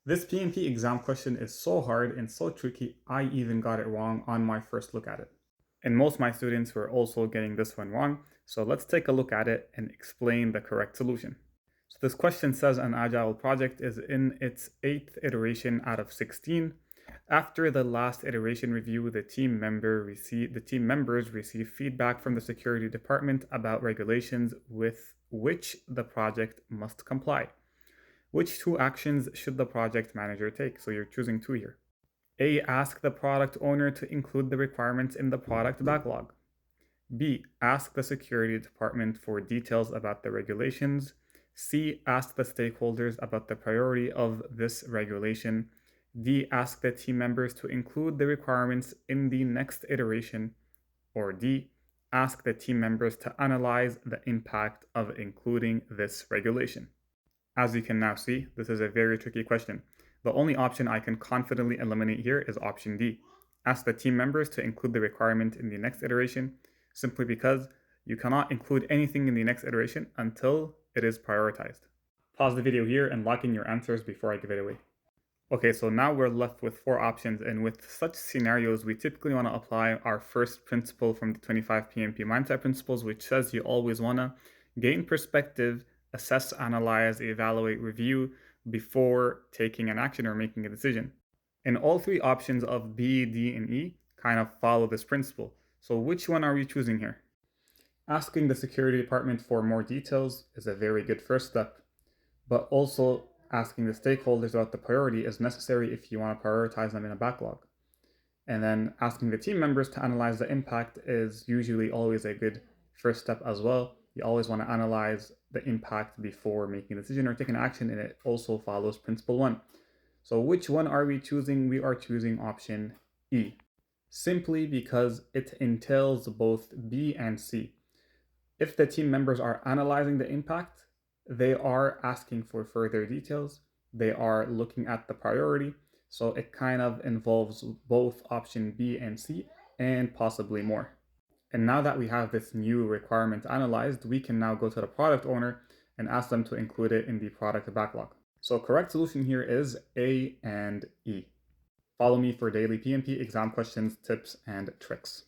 This PMP exam question is so hard and so tricky, I even got it wrong on my first look at it. And most of my students were also getting this one wrong, so let's take a look at it and explain the correct solution. So this question says an agile project is in its 8th iteration out of 16. After the last iteration review, the team members receive feedback from the security department about regulations with which the project must comply. Which two actions should the project manager take? So you're choosing two here. A. Ask the product owner to include the requirements in the product backlog. B. Ask the security department for details about the regulations. C. Ask the stakeholders about the priority of this regulation. D. Ask the team members to include the requirements in the next iteration. Or D. Ask the team members to analyze the impact of including this regulation. As you can now see, this is a very tricky question. The only option I can confidently eliminate here is option D. Ask the team members to include the requirement in the next iteration, simply because you cannot include anything in the next iteration until it is prioritized. Pause the video here and lock in your answers before I give it away. Okay, so now we're left with four options, and with such scenarios, we typically want to apply our first principle from the 25 PMP mindset principles, which says you always want to gain perspective, assess, analyze, evaluate, review before taking an action or making a decision. And all three options of B, D, and E kind of follow this principle. So which one are we choosing here? Asking the security department for more details is a very good first step, but also asking the stakeholders about the priority is necessary if you want to prioritize them in a backlog. And then asking the team members to analyze the impact is usually always a good first step as well. You always want to analyze the impact before making a decision or taking action, and it also follows principle 1. So which one are we choosing? We are choosing option E, simply because it entails both B and C. If the team members are analyzing the impact, they are asking for further details, they are looking at the priority, so it kind of involves both option B and C and possibly more. And now that we have this new requirement analyzed, we can now go to the product owner and ask them to include it in the product backlog. So correct solution here is A and E. Follow me for daily PMP exam questions, tips, and tricks.